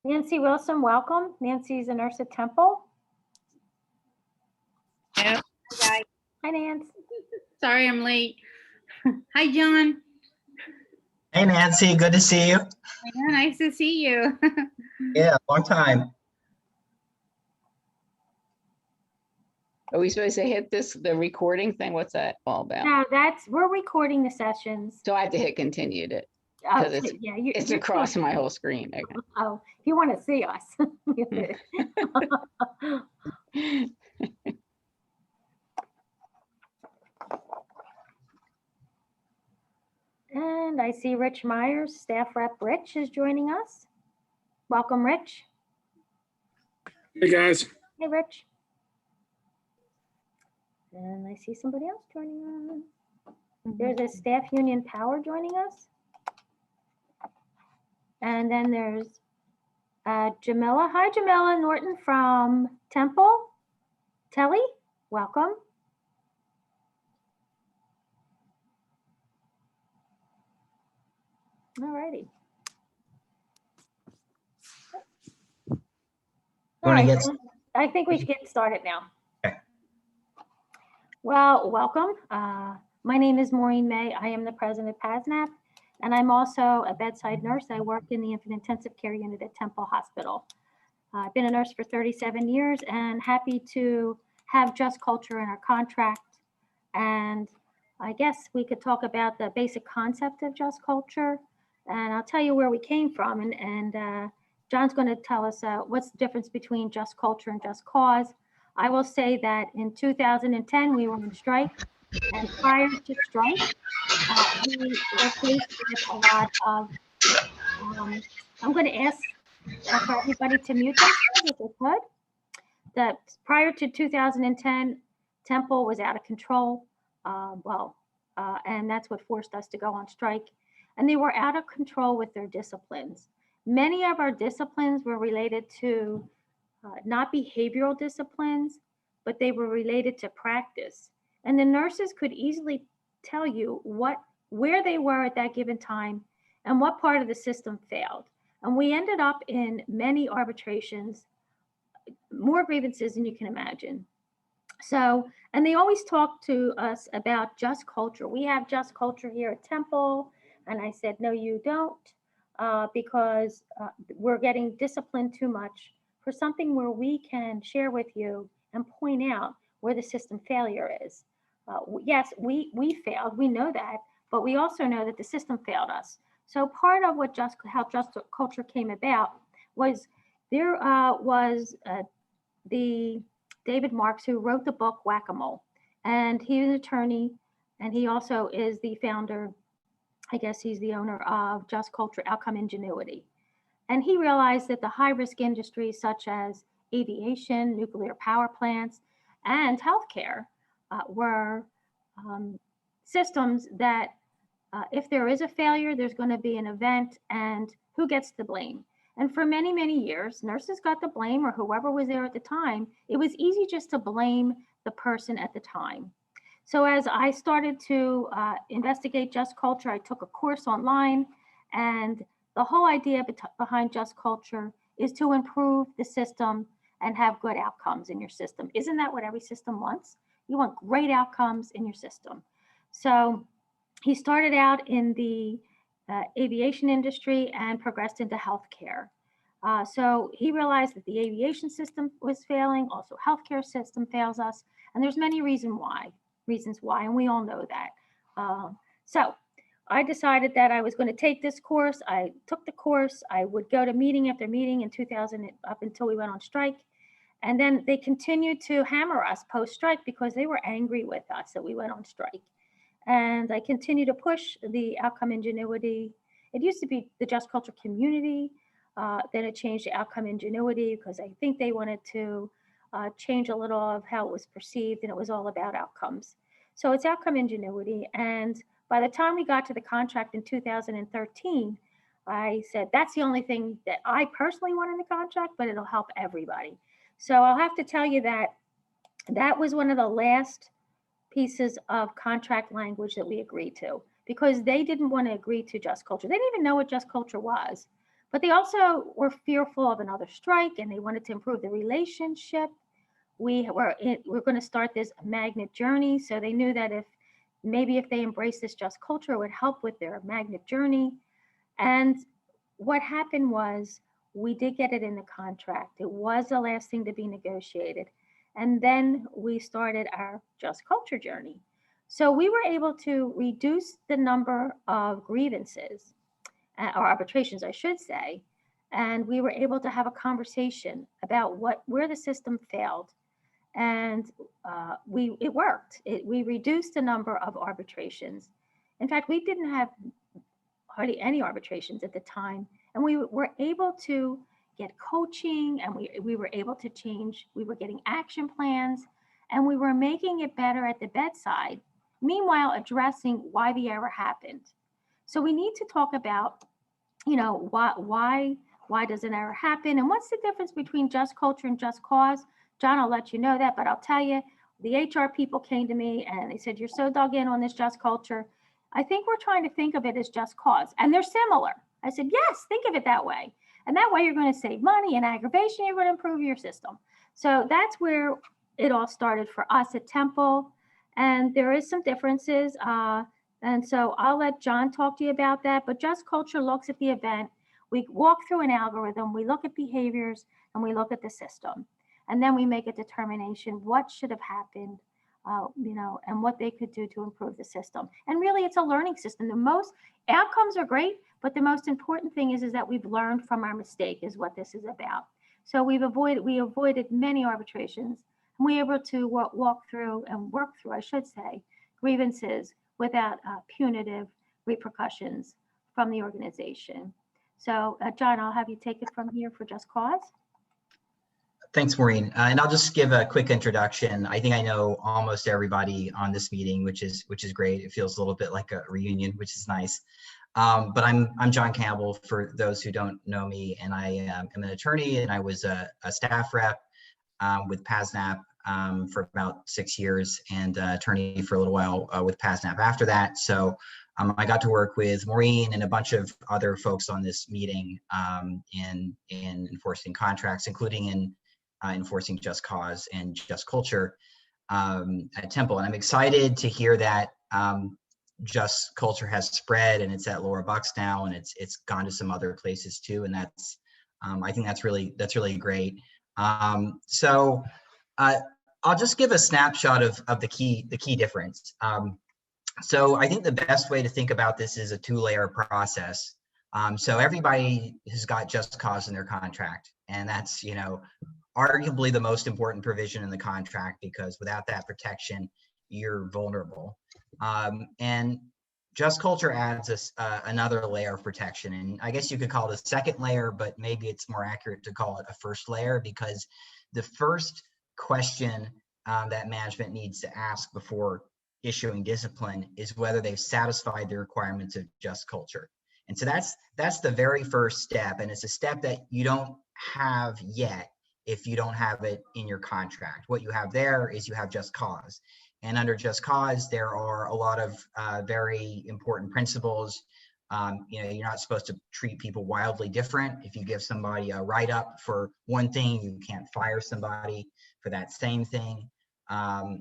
Nancy Wilson, welcome. Nancy's a nurse at Temple. Yep. Hi, Nancy. Sorry I'm late. Hi, John. Hey, Nancy, good to see you. Yeah, nice to see you. Yeah, long time. Are we supposed to hit the recording thing? What's that all about? No, we're recording the sessions. So I have to hit continue to, Oh, because it's, yeah, it's across my whole screen. Okay. Oh, if you want to see us. And I see Rich Myers, staff rep Rich is joining us. Welcome, Rich. Hey, guys. Hey, Rich. And I see somebody else joining us. There's a staff union power joining us. And then there's Jamila. Hi, Jamila Norton from Temple. Telly, welcome. All righty. All right, I think we should get started now. Okay. Well, welcome. My name is Maureen May. I am the president of PASNAP, and I'm also a bedside nurse. I work in the infant intensive care unit at Temple Hospital. I've been a nurse for 37 years and happy to have Just Culture in our contract. And I guess we could talk about the basic concept of Just Culture. And I'll tell you where we came from. And John's going to tell us what's the difference between Just Culture and Just Cause. I will say that in 2010, we were on strike. And prior to strike, we were faced with a lot of, I'm going to ask for everybody to mute themselves if they could. That prior to 2010, Temple was out of control. And that's what forced us to go on strike. And they were out of control with their disciplines. Many of our disciplines were related to not behavioral disciplines, but they were related to practice. And the nurses could easily tell you where they were at that given time and what part of the system failed. And we ended up in many arbitrations, more grievances than you can imagine. So, and they always talk to us about Just Culture. We have Just Culture here at Temple. And I said, no, you don't, because we're getting disciplined too much for something where we can share with you and point out where the system failure is. Yes, we failed, we know that, but we also know that the system failed us. So part of how Just Culture came about was there was the David Marks, who wrote the book Whack-A-Mole, and he's an attorney, and he also is the founder, I guess he's the owner of Just Culture Outcome Ingenuity. And he realized that the high-risk industries such as aviation, nuclear power plants, and healthcare were systems that if there is a failure, there's going to be an event, and who gets the blame? And for many, many years, nurses got the blame, or whoever was there at the time. It was easy just to blame the person at the time. So as I started to investigate Just Culture, I took a course online, and the whole idea behind Just Culture is to improve the system and have good outcomes in your system. Isn't that what every system wants? You want great outcomes in your system. So he started out in the aviation industry and progressed into healthcare. So he realized that the aviation system was failing, also healthcare system fails us, and there's many reasons why, and we all know that. So I decided that I was going to take this course. I took the course. I would go to meeting after meeting in 2000 up until we went on strike. And then they continued to hammer us post-strike because they were angry with us that we went on strike. And I continue to push the outcome ingenuity. It used to be the Just Culture community. Then it changed to outcome ingenuity because I think they wanted to change a little of how it was perceived, and it was all about outcomes. So it's outcome ingenuity. And by the time we got to the contract in 2013, I said, that's the only thing that I personally want in the contract, but it'll help everybody. So I'll have to tell you that that was one of the last pieces of contract language that we agreed to, because they didn't want to agree to Just Culture. They didn't even know what Just Culture was. But they also were fearful of another strike, and they wanted to improve the relationship. We're going to start this magnet journey, so they knew that if they embrace this just culture, it would help with their magnet journey. And what happened was we did get it in the contract. It was the last thing to be negotiated. And then we started our just culture journey. So we were able to reduce the number of grievances or arbitrations, I should say. And we were able to have a conversation about where the system failed. And it worked. We reduced the number of arbitrations. In fact, we didn't have hardly any arbitrations at the time. And we were able to get coaching, and we were able to change. We were getting action plans, and we were making it better at the bedside, meanwhile addressing why the error happened. So we need to talk about, why does an error happen, and what's the difference between just culture and just cause. John, I'll let you know that, but I'll tell you, the HR people came to me and they said, "You're so dug in on this just culture. I think we're trying to think of it as just cause." And they're similar. I said, yes, think of it that way. And that way you're going to save money and aggravation. You're going to improve your system. So that's where it all started for us at Temple. And there is some differences. And so I'll let John talk to you about that. But just culture looks at the event. We walk through an algorithm. We look at behaviors and we look at the system. And then we make a determination what should have happened, and what they could do to improve the system. And really, it's a learning system. The most outcomes are great, but the most important thing is that we've learned from our mistake is what this is about. So we avoided many arbitrations, and we were able to work through, I should say, grievances without punitive repercussions from the organization. So John, I'll have you take it from here for Just Cause. Thanks, Maureen. And I'll just give a quick introduction. I think I know almost everybody on this meeting, which is great. It feels a little bit like a reunion, which is nice. But I'm John Campbell, for those who don't know me, and I am an attorney, and I was a staff rep with PASNAP for about 6 years, and attorney for a little while with PASNAP after that. So I got to work with Maureen and a bunch of other folks on this meeting in enforcing contracts, including in enforcing just cause and just culture at Temple. And I'm excited to hear that just culture has spread, and it's at Laura Bucks now, and it's gone to some other places too. And that's I think that's really great. So I'll just give a snapshot of the key difference. So I think the best way to think about this is a 2-layer process. So everybody has got just cause in their contract, and that's, arguably the most important provision in the contract, because without that protection, you're vulnerable. And just culture adds another layer of protection. And I guess you could call it a second layer, but maybe it's more accurate to call it a first layer, because the first question that management needs to ask before issuing discipline is whether they've satisfied the requirements of just culture. And so that's the very first step. And it's a step that you don't have yet if you don't have it in your contract. What you have there is you have just cause. And under just cause, there are a lot of very important principles. You're not supposed to treat people wildly different. If you give somebody a write-up for one thing, you can't fire somebody for that same thing.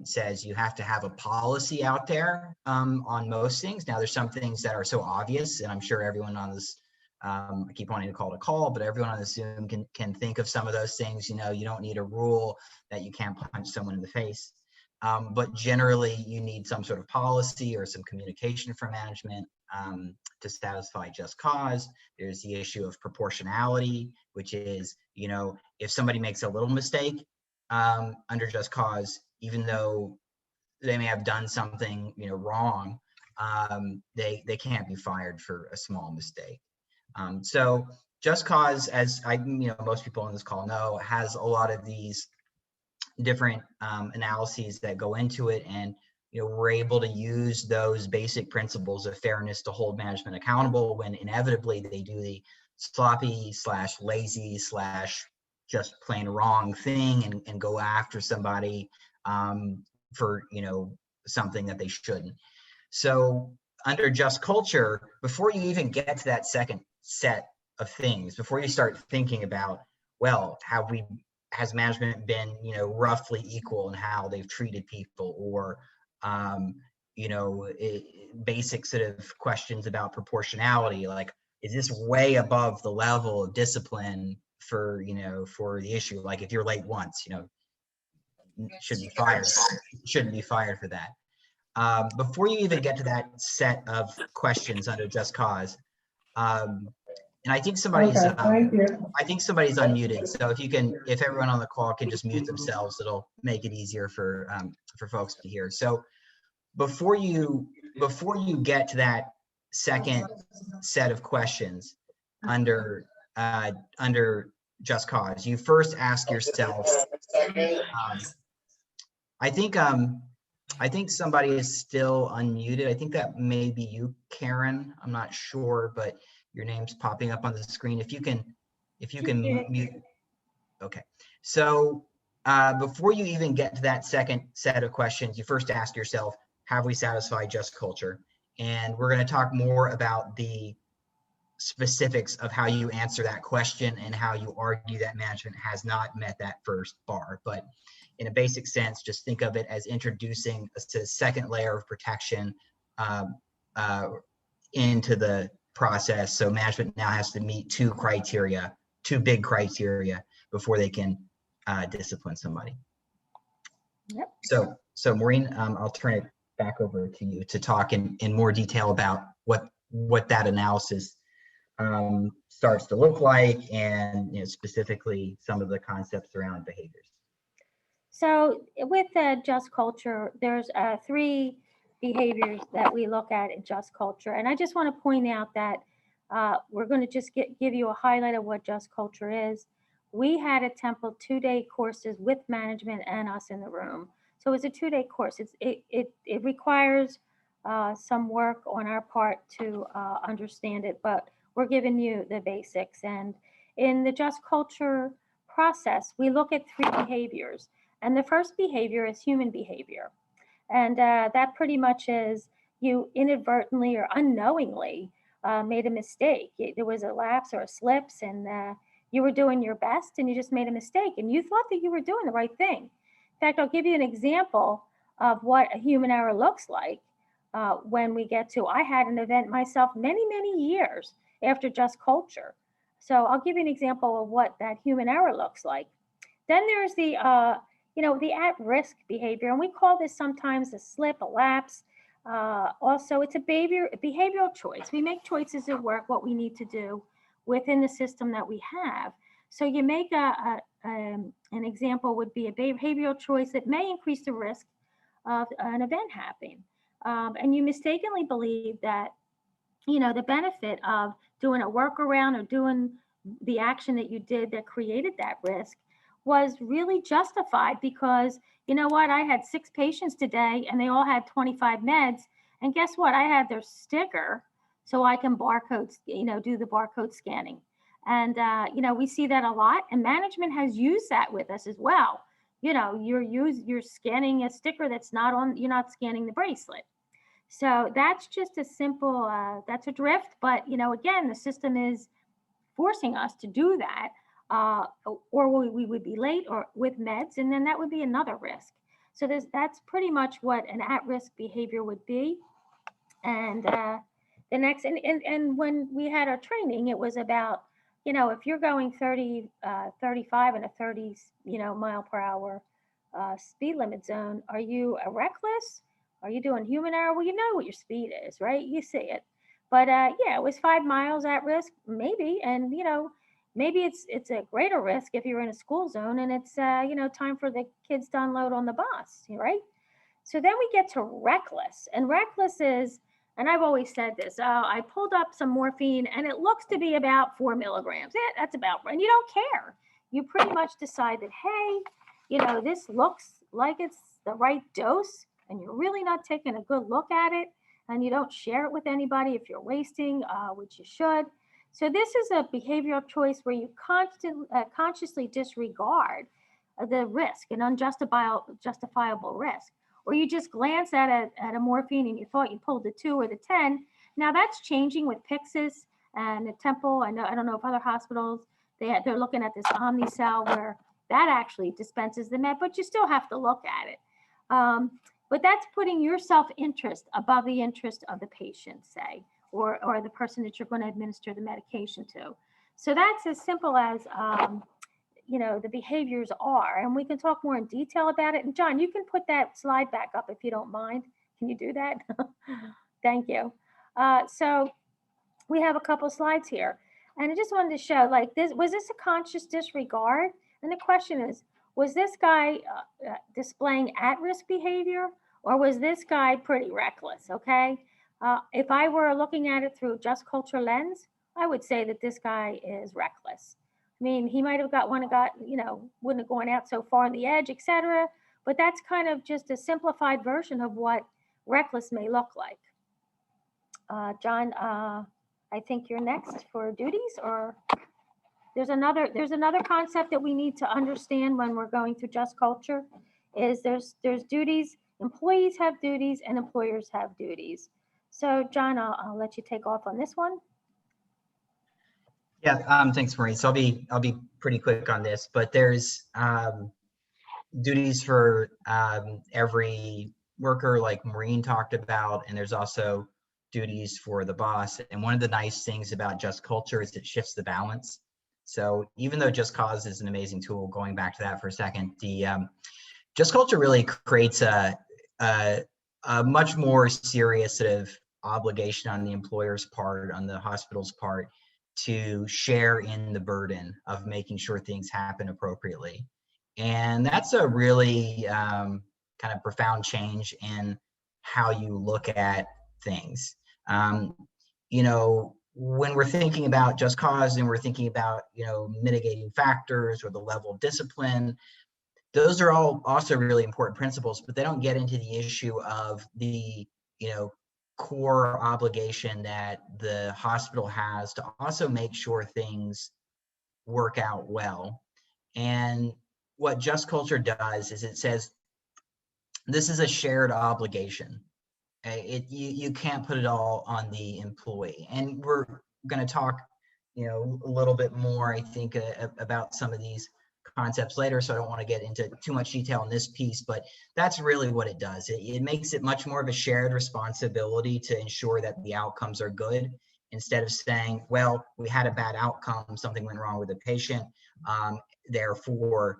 Says you have to have a policy out there on most things. Now, there's some things that are so obvious, and I'm sure everyone on this, I keep wanting to call it a call, but everyone on the Zoom can think of some of those things. You don't need a rule that you can't punch someone in the face. But generally, you need some sort of policy or some communication from management to satisfy just cause. There's the issue of proportionality, which is, if somebody makes a little mistake under just cause, even though they may have done something, wrong, they can't be fired for a small mistake. So just cause, as most people on this call know, has a lot of these different analyses that go into it, and we're able to use those basic principles of fairness to hold management accountable when inevitably they do the sloppy / lazy / just plain wrong thing and go after somebody for something that they shouldn't. So under just culture, before you even get to that second set things, before you start thinking about, well, has management been, roughly equal in how they've treated people, or, basic sort of questions about proportionality, like, is this way above the level of discipline for the issue? Like, if you're late once, shouldn't be fired for that. Before you even get to that set of questions under just cause, and I think somebody's unmuted. So if everyone on the call can just mute themselves, it'll make it easier for folks to hear. So before you get to that second set of questions under just cause, you first ask yourself. I think somebody is still unmuted. I think that may be you, Karen. I'm not sure, but your name's popping up on the screen. If you can mute. Okay. So before you even get to that second set of questions, you first ask yourself, have we satisfied just culture? And we're going to talk more about the specifics of how you answer that question and how you argue that management has not met that first bar. But in a basic sense, just think of it as introducing a second layer of protection into the process. So management now has to meet two big criteria before they can discipline somebody. Yep. So Maureen, I'll turn it back over to you to talk in more detail about what that analysis starts to look like, and specifically some of the concepts around behaviors. So with just culture, there's 3 behaviors that we look at in just culture. And I just want to point out that we're going to just give you a highlight of what just culture is. We had at Temple 2-day courses with management and us in the room. So it's a 2-day course. It requires some work on our part to understand it, but we're giving you the basics. And in the just culture process, we look at 3 behaviors. And the first behavior is human behavior. And that pretty much is you inadvertently or unknowingly made a mistake. There was a lapse or a slips, and you were doing your best and you just made a mistake and you thought that you were doing the right thing. In fact, I'll give you an example of what a human error looks like when we get to, I had an event myself many, many years after just culture. So I'll give you an example of what that human error looks like. Then there's the the at-risk behavior, and we call this sometimes a slip, a lapse. Also, it's a behavioral choice. We make choices at work, what we need to do within the system that we have. So you make an example would be a behavioral choice that may increase the risk of an event happening. And you mistakenly believe that, the benefit of doing a workaround or doing the action that you did that created that risk was really justified because, you know what, I had 6 patients today and they all had 25 meds. And guess what? I had their sticker so I can barcode, do the barcode scanning. And, we see that a lot, and management has used that with us as well. You're scanning a sticker that's not on, you're not scanning the bracelet. So that's just a simple, that's a drift. But, again, the system is forcing us to do that. Or we would be late or with meds, and then that would be another risk. So that's pretty much what an at-risk behavior would be. And the next, and when we had our training, it was about, if you're going 35 in a 30, mile per hour speed limit zone, are you reckless? Are you doing human error? Well, you know what your speed is, right? You see it. But yeah, it was 5 miles at risk, maybe. And, maybe it's a greater risk if you're in a school zone and it's, time for the kids to unload on the bus, right? So then we get to reckless. And reckless is, and I've always said this, I pulled up some morphine and it looks to be about 4 milligrams. Yeah, that's about right. And you don't care. You pretty much decide that, hey, this looks like it's the right dose, and you're really not taking a good look at it, and you don't share it with anybody if you're wasting, which you should. So this is a behavioral choice where you consciously disregard the risk, an unjustifiable risk, or you just glance at a morphine and you thought you pulled the 2 or the 10. Now that's changing with Pyxis. And at Temple, I don't know if other hospitals, they're looking at this Omnicell where that actually dispenses the med, but you still have to look at it. But that's putting your self-interest above the interest of the patient, say, or the person that you're going to administer the medication to. So that's as simple as, the behaviors are, and we can talk more in detail about it. And John, you can put that slide back up if you don't mind. Can you do that? Thank you. So we have a couple slides here, and I just wanted to show, like, was this a conscious disregard? And the question is, was this guy displaying at-risk behavior, or was this guy pretty reckless? Okay, if I were looking at it through just culture lens, I would say that this guy is reckless. I mean, he might have wouldn't have gone out so far on the edge, etc. But that's kind of just a simplified version of what reckless may look like. John, I think you're next for duties, or there's another concept that we need to understand when we're going through just culture is there's duties, employees have duties and employers have duties. So John, I'll let you take off on this one. Yeah, thanks, Maureen. So I'll be pretty quick on this, but there's duties for every worker, like Maureen talked about, and there's also duties for the boss. And one of the nice things about Just Culture is it shifts the balance. So even though Just Cause is an amazing tool, going back to that for a second, the Just Culture really creates a much more serious sort of obligation on the employer's part, on the hospital's part, to share in the burden of making sure things happen appropriately. And that's a really kind of profound change in how you look at things. When we're thinking about Just Cause and we're thinking about, mitigating factors or the level of discipline, those are all also really important principles, but they don't get into the issue of the, core obligation that the hospital has to also make sure things work out well. And what Just Culture does is it says, this is a shared obligation. You can't put it all on the employee. And we're going to talk, a little bit more, I think, about some of these concepts later, so I don't want to get into too much detail in this piece, but that's really what it does. It makes it much more of a shared responsibility to ensure that the outcomes are good, instead of saying, well, we had a bad outcome, something went wrong with the patient, therefore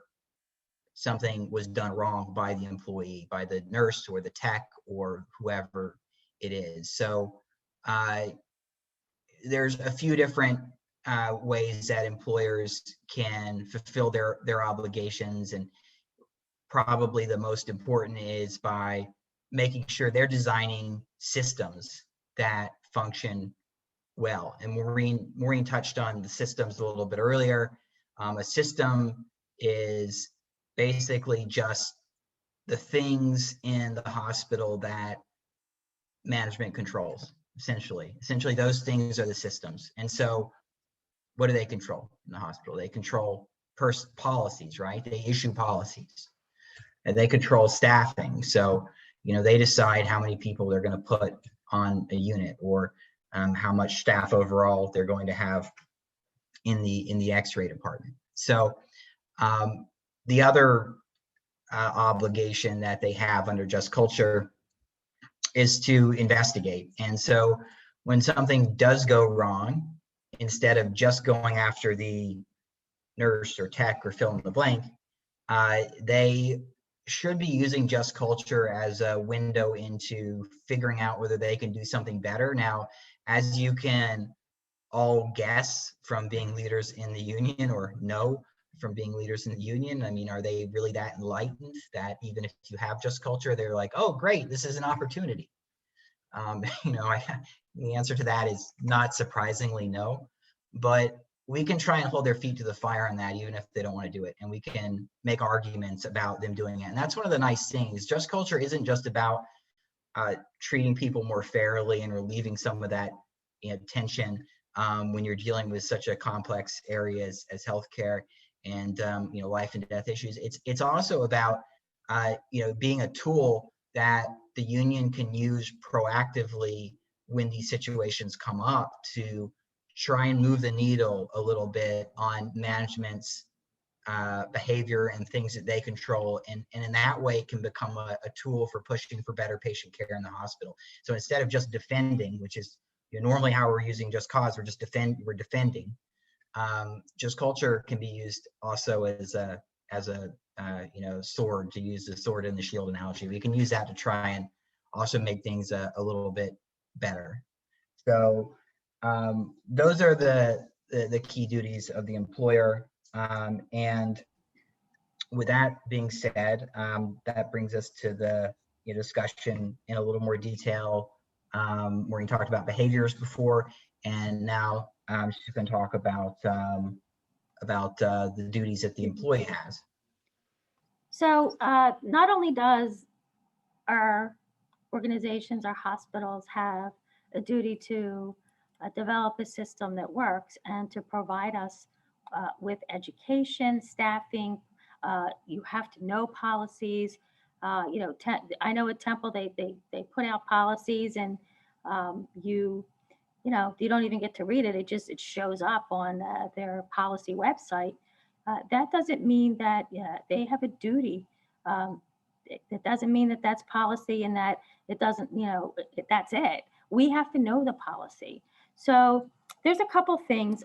something was done wrong by the employee, by the nurse or the tech or whoever it is. So there's a few different ways that employers can fulfill their obligations, and probably the most important is by making sure they're designing systems that function well. And Maureen touched on the systems a little bit earlier. A system is basically just the things in the hospital that management controls, essentially. Essentially, those things are the systems. And so what do they control in the hospital? They control policies, right? They issue policies, and they control staffing. So, they decide how many people they're going to put on a unit, or how much staff overall they're going to have in the X-ray department. So the other obligation that they have under Just Culture is to investigate. And so when something does go wrong, instead of just going after the nurse or tech or fill in the blank, they should be using Just Culture as a window into figuring out whether they can do something better. Now, as you can all guess from being leaders in the union, or know from being leaders in the union, I mean, are they really that enlightened that even if you have Just Culture, they're like, oh, great, this is an opportunity? The answer to that is not surprisingly no, but we can try and hold their feet to the fire on that, even if they don't want to do it. And we can make arguments about them doing it. And that's one of the nice things. Just Culture isn't just about treating people more fairly and relieving some of that tension when you're dealing with such a complex area as healthcare and life and death issues. It's also about being a tool that the union can use proactively when these situations come up to try and move the needle a little bit on management's behavior and things that they control, and in that way can become a tool for pushing for better patient care in the hospital. So instead of just defending, which is normally how we're using just cause, we're defending. Just culture can be used also as a sword, to use the sword and the shield analogy. We can use that to try and also make things a little bit better. So those are the key duties of the employer. And with that being said, that brings us to the discussion in a little more detail. Where you talked about behaviors before, and now she's going to talk about the duties that the employee has. So not only does our organizations, our hospitals have a duty to develop a system that works and to provide us with education, staffing. You have to know policies. I know at Temple they put out policies, and you don't even get to read it. It shows up on their policy website. That doesn't mean that they have a duty. It doesn't mean that that's policy and that it doesn't, that's it. We have to know the policy. So there's a couple things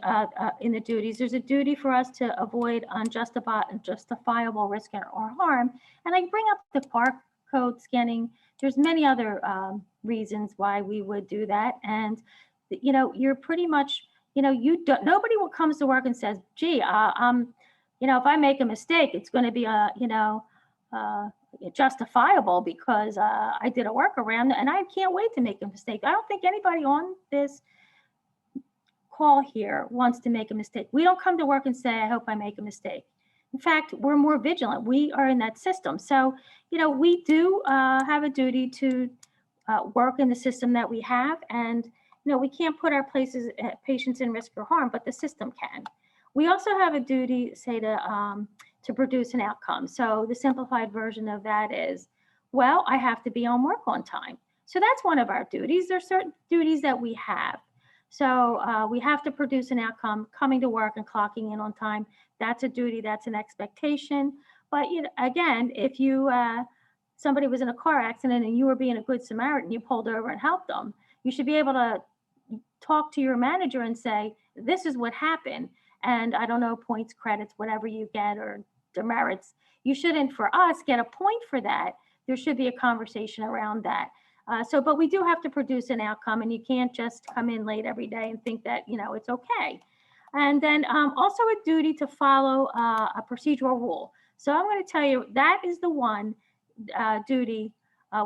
in the duties. There's a duty for us to avoid unjustifiable risk or harm. And I bring up the barcode scanning. There's many other reasons why we would do that. And, you're pretty much, nobody comes to work and says, gee, if I make a mistake, it's going to be justifiable because I did a workaround and I can't wait to make a mistake. I don't think anybody on this call here wants to make a mistake. We don't come to work and say, I hope I make a mistake. In fact, we're more vigilant. We are in that system. So, we do have a duty to work in the system that we have. And, we can't put our patients in risk or harm, but the system can. We also have a duty, say, to produce an outcome. So the simplified version of that is, well, I have to be on work on time. So that's one of our duties. There's certain duties that we have. So we have to produce an outcome, coming to work and clocking in on time. That's a duty, that's an expectation. But again, if somebody was in a car accident and you were being a good Samaritan, you pulled over and helped them, you should be able to talk to your manager and say, this is what happened. And I don't know, points, credits, whatever you get, or demerits. You shouldn't, for us, get a point for that. There should be a conversation around that. But we do have to produce an outcome, and you can't just come in late every day and think that, it's okay. And then also a duty to follow a procedural rule. So I'm going to tell you, that is the one duty,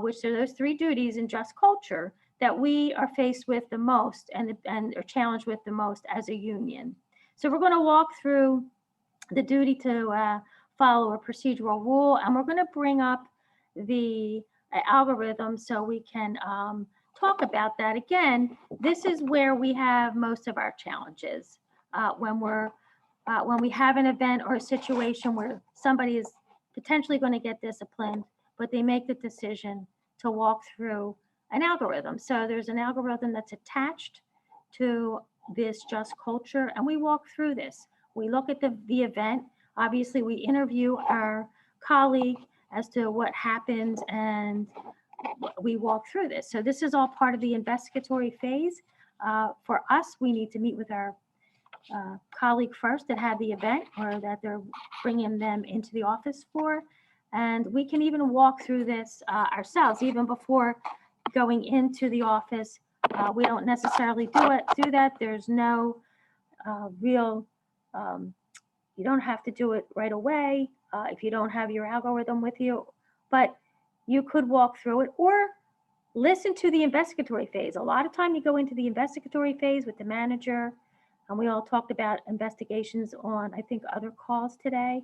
which are those three duties in just culture that we are faced with the most and are challenged with the most as a union. So we're going to walk through the duty to follow a procedural rule, and we're going to bring up the algorithm so we can talk about that. Again, this is where we have most of our challenges when we have an event or a situation where somebody is potentially going to get disciplined, but they make the decision to walk through an algorithm. So there's an algorithm that's attached to this just culture, and we walk through this. We look at the event. Obviously, we interview our colleague as to what happened, and we walk through this. So this is all part of the investigatory phase. For us, we need to meet with our colleague first that had the event or that they're bringing them into the office for. And we can even walk through this ourselves, even before going into the office. We don't necessarily do that. There's no real, you don't have to do it right away if you don't have your algorithm with you, but you could walk through it or listen to the investigatory phase. A lot of time you go into the investigatory phase with the manager, and we all talked about investigations on, I think, other calls today.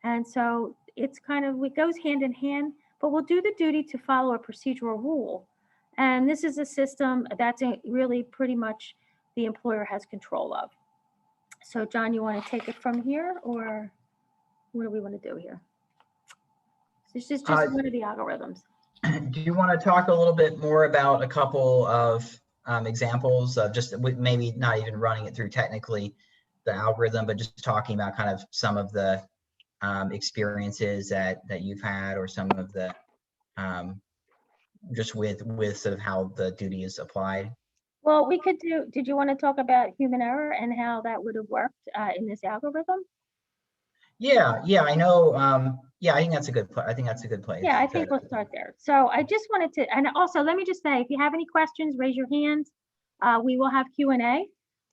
And so it's it goes hand in hand, but we'll do the duty to follow a procedural rule. And this is a system that's really pretty much the employer has control of. So John, you want to take it from here, or what do we want to do here? This is just one of the algorithms. Do you want to talk a little bit more about a couple of examples of just maybe not even running it through technically the algorithm, but just talking about kind of some of the experiences that you've had, or some of the just with sort of how the duty is applied. Well, we could do, did you want to talk about human error and how that would have worked in this algorithm? Yeah, I know. Yeah, I think that's a good I think that's a good place. Yeah, I think we'll start there. So I just wanted to, and also let me just say, if you have any questions, raise your hands. We will have Q&A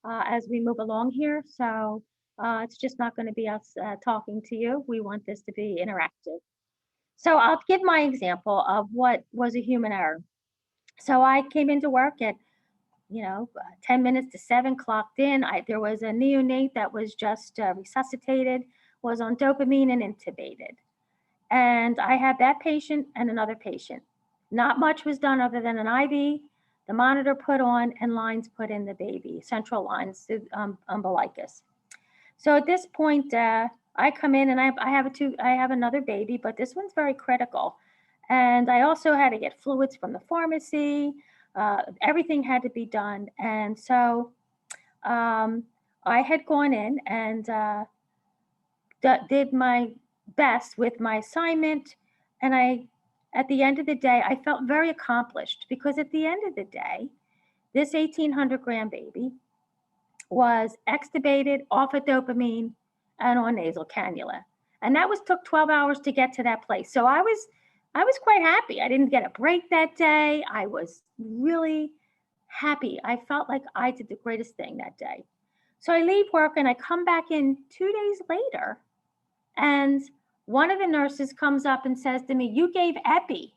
as we move along here. So it's just not going to be us talking to you. We want this to be interactive. So I'll give my example of what was a human error. So I came into work at 10 minutes to 7, clocked in. There was a neonate that was just resuscitated, was on dopamine and intubated. And I had that patient and another patient. Not much was done other than an IV, the monitor put on, and lines put in the baby, central lines, umbilicus. So at this point, I come in and I have another baby, but this one's very critical. And I also had to get fluids from the pharmacy. Everything had to be done. And so I had gone in and did my best with my assignment. And at the end of the day, I felt very accomplished, because at the end of the day, this 1,800-gram baby was extubated, off of dopamine, and on nasal cannula. And that took 12 hours to get to that place. So I was quite happy. I didn't get a break that day. I was really happy. I felt like I did the greatest thing that day. So I leave work and I come back in 2 days later, and one of the nurses comes up and says to me, "You gave epi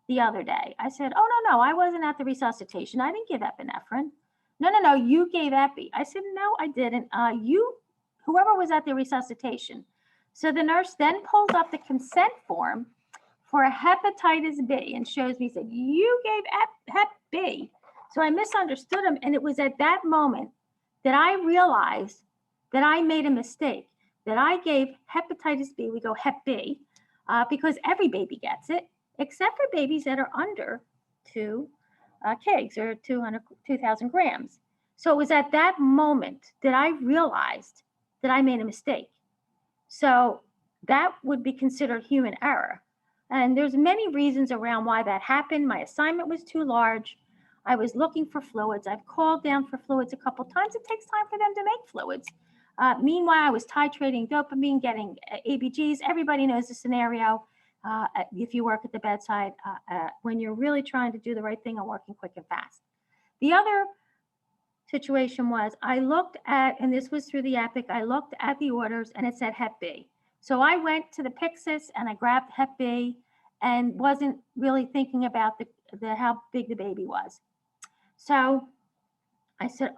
the other day." I said, "Oh, no, I wasn't at the resuscitation. I didn't give epinephrine." No, you gave epi. I said, "No, I didn't. Whoever was at the resuscitation." So the nurse then pulls up the consent form for a hepatitis B and shows me, said, "You gave hep B." So I misunderstood him. And it was at that moment that I realized that I made a mistake, that I gave hepatitis B, we go hep B, because every baby gets it, except for babies that are under 2 kgs or 2,000 grams. So it was at that moment that I realized that I made a mistake. So that would be considered human error. And there's many reasons around why that happened. My assignment was too large. I was looking for fluids. I've called down for fluids a couple times. It takes time for them to make fluids. Meanwhile, I was titrating dopamine, getting ABGs. Everybody knows the scenario. If you work at the bedside, when you're really trying to do the right thing and working quick and fast. The other situation was I looked at, and this was through the Epic, I looked at the orders and it said hep B. So I went to the Pyxis and I grabbed hep B and wasn't really thinking about how big the baby was. So I said,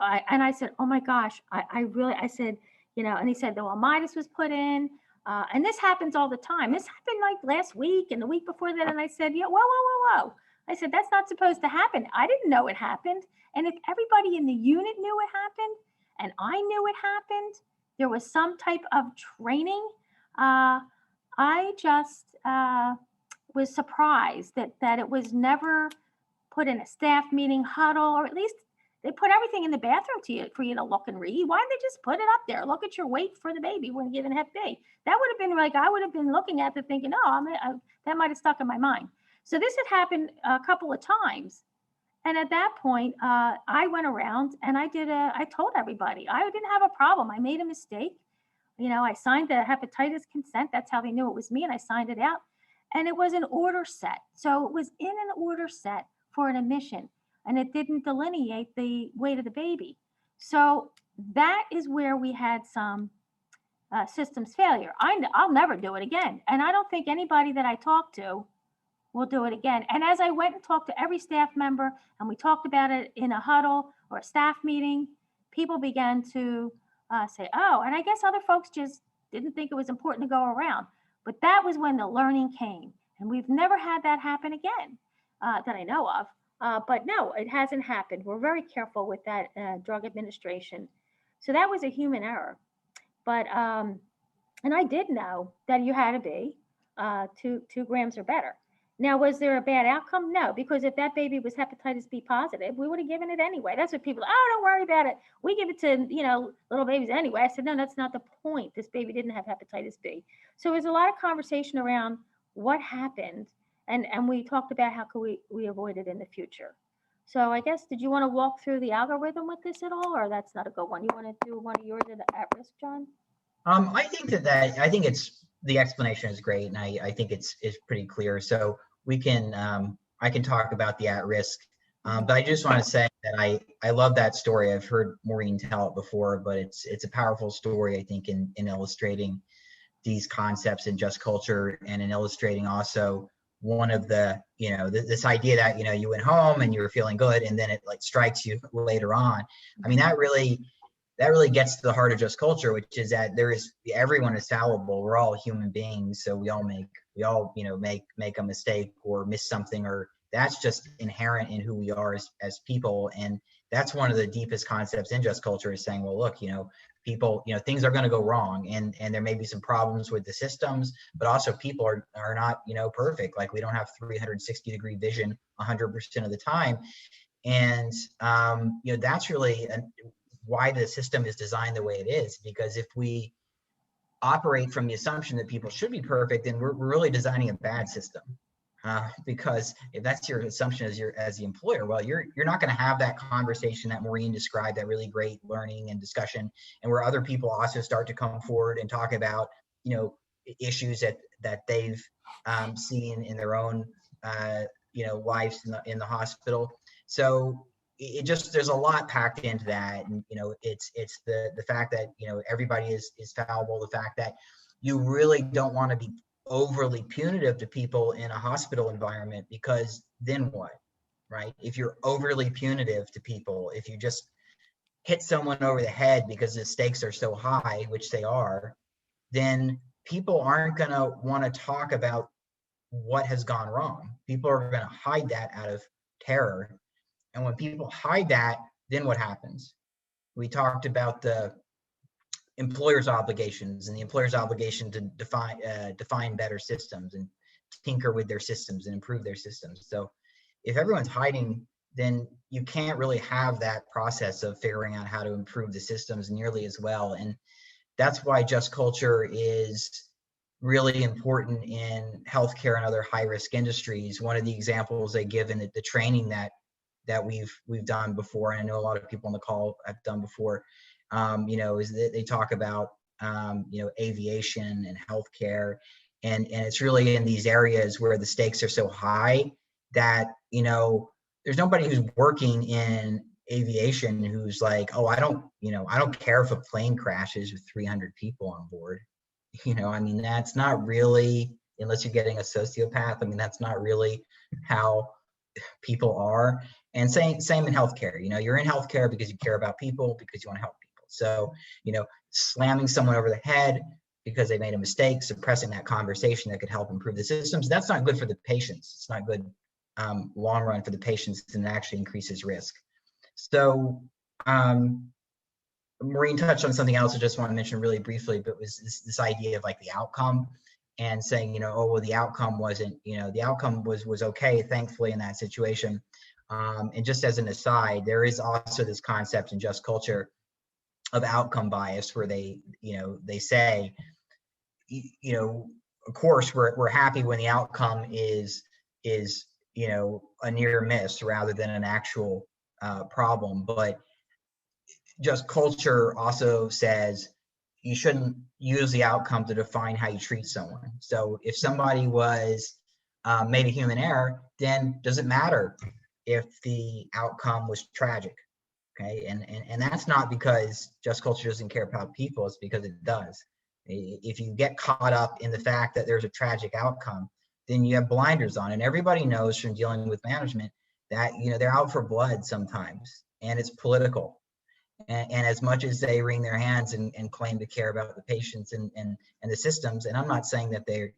"Oh my gosh, I said, and he said, the Midas was put in. And this happens all the time. This happened like last week and the week before that." And I said, "Yeah, whoa. I said, that's not supposed to happen. I didn't know it happened. And if everybody in the unit knew it happened and I knew it happened, there was some type of training." I just was surprised that it was never put in a staff meeting huddle, or at least they put everything in the bathroom for you to look and read. Why didn't they just put it up there? Look at your weight for the baby when given hep B. That would have been like, I would have been looking at it thinking, "Oh, that might have stuck in my mind." So this had happened a couple of times. And at that point, I went around and I told everybody, I didn't have a problem. I made a mistake. I signed the hepatitis consent. That's how they knew it was me. And I signed it out. And it was an order set. So it was in an order set for an admission. And it didn't delineate the weight of the baby. So that is where we had some systems failure. I'll never do it again. And I don't think anybody that I talk to will do it again. And as I went and talked to every staff member and we talked about it in a huddle or a staff meeting, people began to say, "Oh," and I guess other folks just didn't think it was important to go around. But that was when the learning came. And we've never had that happen again that I know of. But no, it hasn't happened. We're very careful with that drug administration. So that was a human error. But, and I did know that you had to be 2 grams or better. Now, was there a bad outcome? No, because if that baby was hepatitis B positive, we would have given it anyway. That's what people, oh, don't worry about it. We give it to, little babies anyway. I said, no, that's not the point. This baby didn't have hepatitis B. So there's a lot of conversation around what happened. And we talked about how could we avoid it in the future. So I guess, did you want to walk through the algorithm with this at all, or that's not a good one? You want to do one of yours at risk, John? I think I think it's, the explanation is great, and I think it's pretty clear. So we can, I can talk about the at-risk, but I just want to say that I love that story. I've heard Maureen tell it before, but it's a powerful story, I think, in illustrating these concepts in just culture, and in illustrating also one of the, this idea that, you went home and you were feeling good, and then it like strikes you later on. I mean, that really gets to the heart of just culture, which is that everyone is fallible. We're all human beings, so we all make a mistake or miss something, or that's just inherent in who we are as people. And that's one of the deepest concepts in just culture, is saying, well, look, people, things are going to go wrong, and there may be some problems with the systems, but also people are not, perfect. Like, we don't have 360-degree vision 100% of the time. And, that's really why the system is designed the way it is, because if we operate from the assumption that people should be perfect, then we're really designing a bad system. Because if that's your assumption as the employer, well, you're not going to have that conversation that Maureen described, that really great learning and discussion, and where other people also start to come forward and talk about, issues that they've seen in their own, lives in the hospital. So there's a lot packed into that. And, it's the fact that, everybody is fallible, the fact that you really don't want to be overly punitive to people in a hospital environment, because then what, right? If you're overly punitive to people, if you just hit someone over the head because the stakes are so high, which they are, then people aren't going to want to talk about what has gone wrong. People are going to hide that out of terror. And when people hide that, then what happens? We talked about the employer's obligations, and the employer's obligation to define better systems and tinker with their systems and improve their systems. So if everyone's hiding, then you can't really have that process of figuring out how to improve the systems nearly as well. And that's why just culture is really important in healthcare and other high-risk industries. One of the examples they give in the training that we've done before, and I know a lot of people on the call have done before, is that they talk about, aviation and healthcare. And it's really in these areas where the stakes are so high that, there's nobody who's working in aviation who's like, oh, I don't care if a plane crashes with 300 people on board. I mean, that's not really, unless you're getting a sociopath, I mean, that's not really how people are. And same in healthcare. You're in healthcare because you care about people, because you want to help people. So, slamming someone over the head because they made a mistake, suppressing that conversation that could help improve the systems, that's not good for the patients. It's not good long run for the patients, and it actually increases risk. So Maureen touched on something else I just want to mention really briefly, but was this idea of like the outcome, and saying, oh, well, the outcome wasn't, the outcome was okay, thankfully, in that situation. And just as an aside, there is also this concept in just culture of outcome bias, where they say, of course, we're happy when the outcome is a near miss rather than an actual problem. But just culture also says you shouldn't use the outcome to define how you treat someone. So if somebody was made a human error, then does it matter if the outcome was tragic? Okay, and that's not because just culture doesn't care about people, it's because it does. If you get caught up in the fact that there's a tragic outcome, then you have blinders on. And everybody knows from dealing with management that they're out for blood sometimes, and it's political. And as much as they wring their hands and claim to care about the patients and the systems, and I'm not saying that they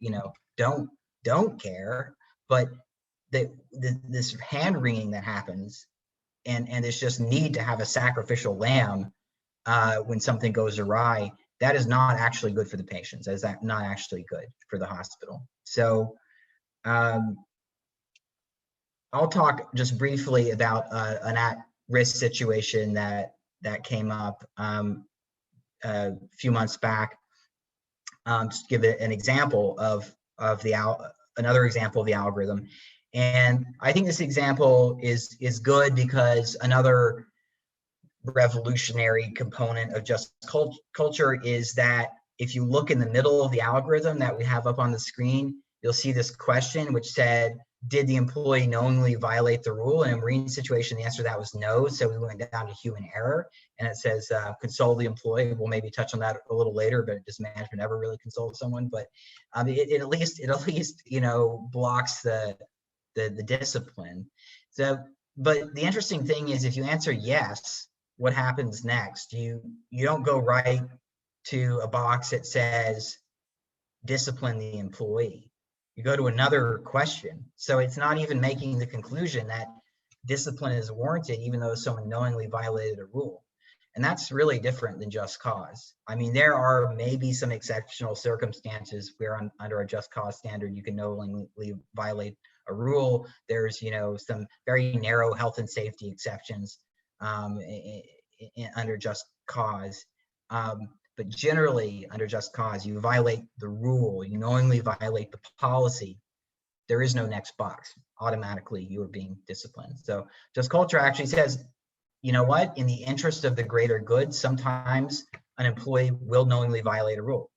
don't care, but this hand wringing that happens, and this just need to have a sacrificial lamb when something goes awry, that is not actually good for the patients. That is not actually good for the hospital. So I'll talk just briefly about an at-risk situation that came up a few months back. Just give it an example of another example of the algorithm. And I think this example is good because another revolutionary component of just culture is that if you look in the middle of the algorithm that we have up on the screen, you'll see this question which said, did the employee knowingly violate the rule? In a marine situation, the answer to that was no. So we went down to human error, and it says console the employee. We'll maybe touch on that a little later, but does management ever really console someone? But it at least blocks the discipline. So, but the interesting thing is, if you answer yes, what happens next? You don't go right to a box that says discipline the employee. You go to another question. So it's not even making the conclusion that discipline is warranted, even though someone knowingly violated a rule. And that's really different than just cause. I mean, there are maybe some exceptional circumstances where under a just cause standard, you can knowingly violate a rule. There's, some very narrow health and safety exceptions under just cause. But generally, under just cause, you violate the rule, you knowingly violate the policy, there is no next box. Automatically, you are being disciplined. So just culture actually says, you know what, in the interest of the greater good, sometimes an employee will knowingly violate a rule.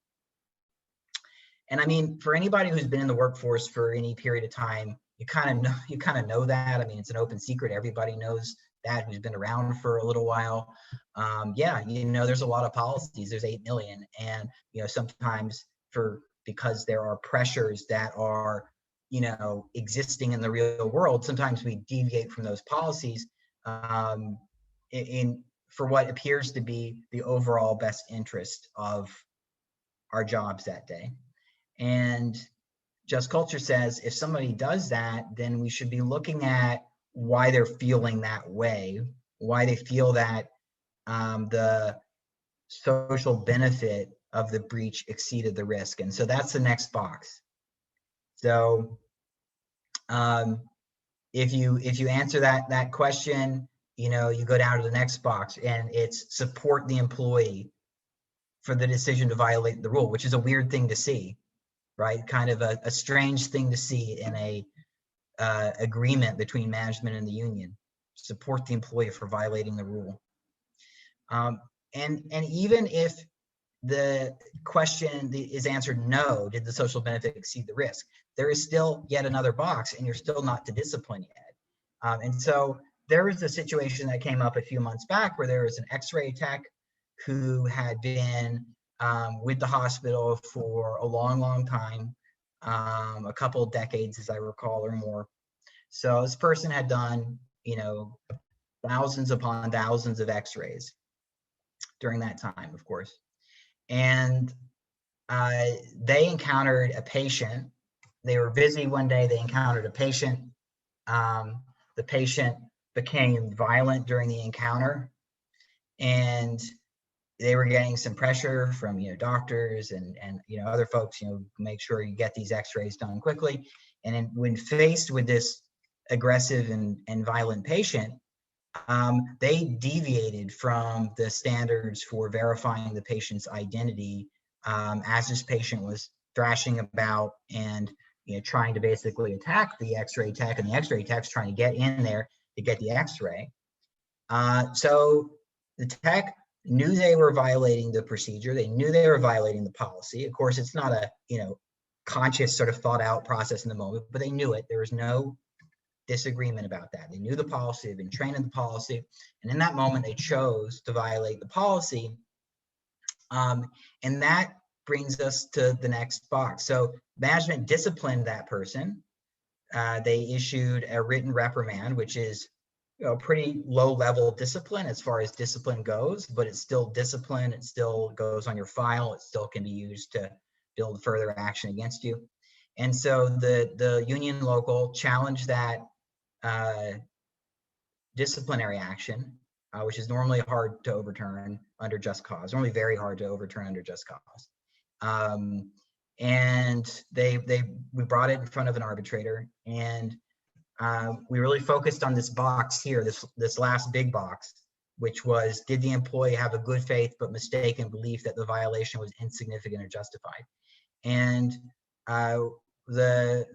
And I mean, for anybody who's been in the workforce for any period of time, you kind of know that. I mean, it's an open secret. Everybody knows that who's been around for a little while. Yeah, there's a lot of policies. There's 8 million, and sometimes because there are pressures that are existing in the real world, sometimes we deviate from those policies for what appears to be the overall best interest of our jobs that day. And just culture says if somebody does that, then we should be looking at why they're feeling that way, why they feel that the social benefit of the breach exceeded the risk. And so that's the next box. So if you answer that question, you go down to the next box, and it's support the employee for the decision to violate the rule, which is a weird thing to see, right? Kind of a strange thing to see in a agreement between management and the union. Support the employee for violating the rule. And even if the question is answered no, did the social benefit exceed the risk, there is still yet another box, and you're still not to discipline yet. And so there was a situation that came up a few months back where there was an X-ray tech who had been with the hospital for a long time, a couple of decades, as I recall, or more. So this person had done, thousands upon thousands of X-rays during that time, of course. And they encountered a patient. They were busy one day, they encountered a patient. The patient became violent during the encounter, and they were getting some pressure from doctors and other folks, make sure you get these X-rays done quickly. And then when faced with this aggressive and violent patient, they deviated from the standards for verifying the patient's identity as this patient was thrashing about and trying to basically attack the X-ray tech, and the X-ray tech's trying to get in there to get the X-ray. So the tech knew they were violating the procedure. They knew they were violating the policy. Of course, it's not a conscious sort of thought out process in the moment, but they knew it. There was no disagreement about that. They knew the policy, they've been trained in the policy, and in that moment they chose to violate the policy. And that brings us to the next box. So management disciplined that person. They issued a written reprimand, which is pretty low level discipline as far as discipline goes, but it's still discipline. It still goes on your file. It still can be used to build further action against you. And so the union local challenged that disciplinary action, which is normally hard to overturn under just cause, normally very hard to overturn under just cause. And we brought it in front of an arbitrator, and we really focused on this box here, this last big box, which was, did the employee have a good faith but mistaken belief that the violation was insignificant or justified? And the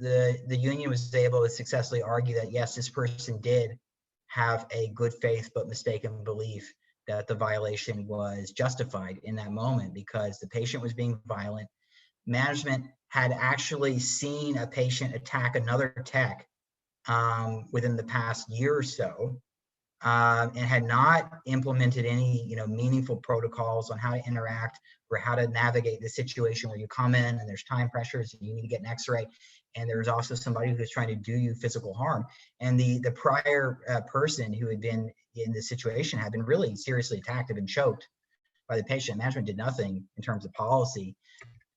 union was able to successfully argue that yes, this person did have a good faith but mistaken belief that the violation was justified in that moment because the patient was being violent. Management had actually seen a patient attack another tech within the past year or so, and had not implemented any meaningful protocols on how to interact or how to navigate the situation where you come in and there's time pressures and you need to get an x-ray, and there's also somebody who's trying to do you physical harm. And the prior person who had been in this situation had been really seriously attacked, had been choked by the patient. Management did nothing in terms of policy.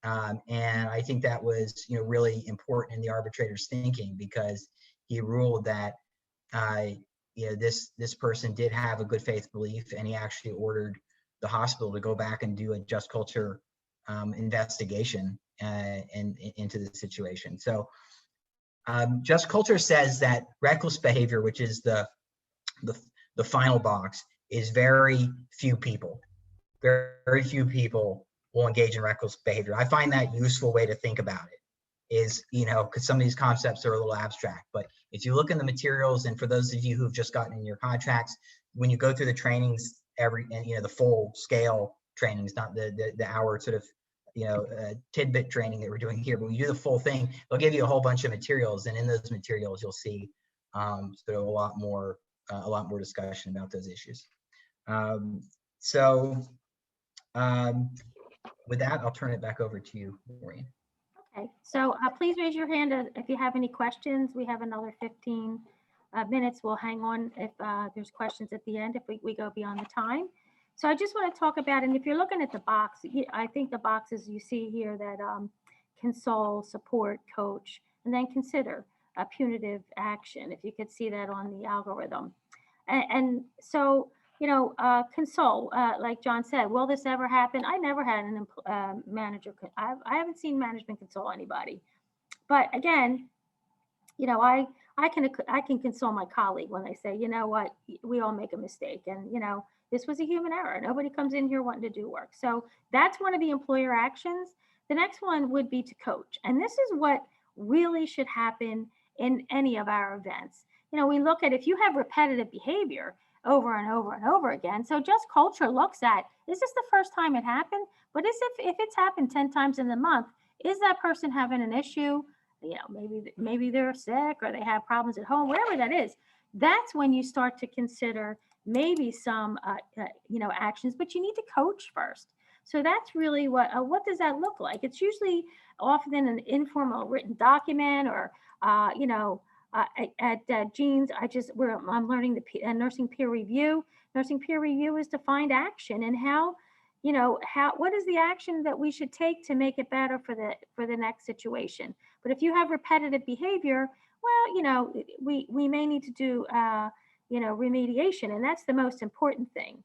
And I think that was really important in the arbitrator's thinking, because he ruled that this person did have a good faith belief, and he actually ordered the hospital to go back and do a just culture investigation and into the situation. So just culture says that reckless behavior, which is the final box, is very few people. Very few people will engage in reckless behavior. I find that useful way to think about it is, because some of these concepts are a little abstract, but if you look in the materials, and for those of you who've just gotten in your contracts, when you go through the trainings, the full scale trainings, not the hour sort of, tidbit training that we're doing here, but when you do the full thing, they'll give you a whole bunch of materials. And in those materials, you'll see sort of a lot more discussion about those issues. With that, I'll turn it back over to you, Maureen. Okay, so please raise your hand if you have any questions. We have another 15 minutes. We'll hang on if there's questions at the end, if we go beyond the time. So I just want to talk about, and if you're looking at the box, I think the boxes you see here that console, support, coach, and then consider a punitive action, if you could see that on the algorithm. And so, console, like John said, will this ever happen? I never had an manager. I haven't seen management console anybody. But again, I can console my colleague when they say, you know what, we all make a mistake, and this was a human error. Nobody comes in here wanting to do work. So that's one of the employer actions. The next one would be to coach, and this is what really should happen in any of our events. We look at, if you have repetitive behavior over and over and over again. So just culture looks at, is this the first time it happened? But if it's happened 10 times in the month, is that person having an issue? Maybe they're sick or they have problems at home, whatever that is. That's when you start to consider maybe some, actions, but you need to coach first. So that's really what does that look like? It's usually often an informal written document, or, at Jean's, I'm learning the nursing peer review. Nursing peer review is to find action, and what is the action that we should take to make it better for the next situation. But if you have repetitive behavior, well, we may need to do remediation, and that's the most important thing.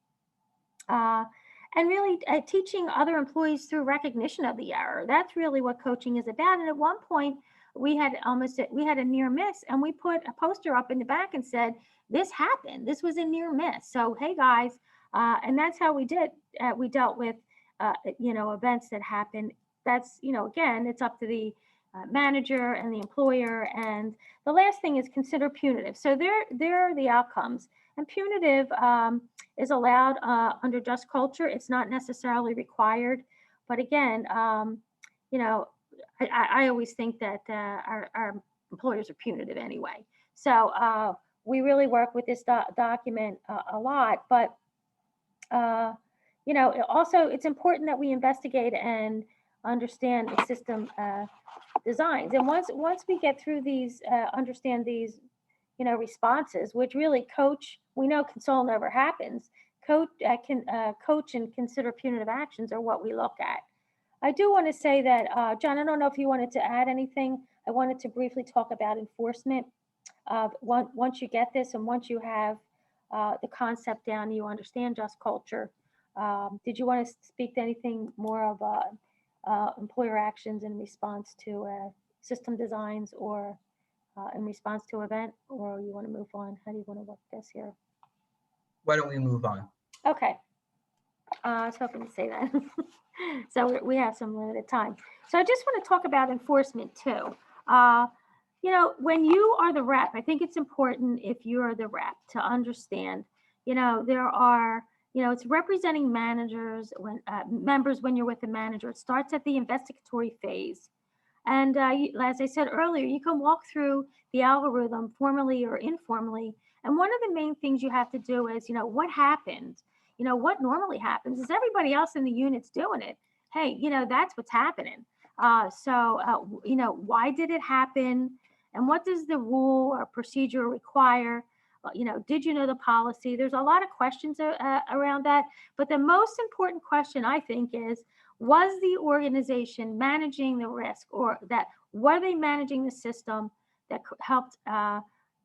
And really teaching other employees through recognition of the error. That's really what coaching is about. And at one point, we had a near miss, and we put a poster up in the back and said, this happened. This was a near miss. So, hey guys, and that's how we did. We dealt with, events that happen. That's, again, it's up to the manager and the employer. And the last thing is consider punitive. So there are the outcomes. And punitive is allowed under just culture. It's not necessarily required. But again, I always think that our employers are punitive anyway. So we really work with this document a lot. But, also it's important that we investigate and understand the system designs. And once we get through these, understand these, responses, which really coach, we know console never happens. Coach and consider punitive actions are what we look at. I do want to say that, John, I don't know if you wanted to add anything. I wanted to briefly talk about enforcement. Once you get this, and once you have the concept down, you understand just culture. Did you want to speak to anything more of employer actions in response to system designs or in response to event, or you want to move on? How do you want to work this here? Why don't we move on? Okay. I was hoping to say that. So we have some limited time. So I just want to talk about enforcement too. You know, when you are the rep, I think it's important if you're the rep to understand, you know, there are, you know, it's representing managers when members when you're with the manager. It starts at the investigatory phase. And as I said earlier, you can walk through the algorithm formally or informally. And one of the main things you have to do is, you know, what happened? You know, what normally happens is everybody else in the unit's doing it. Hey, you know, that's what's happening. You know, why did it happen? And what does the rule or procedure require? You know, did you know the policy? There's a lot of questions around that. But the most important question, I think, is, was the organization managing the risk, or that were they managing the system that helped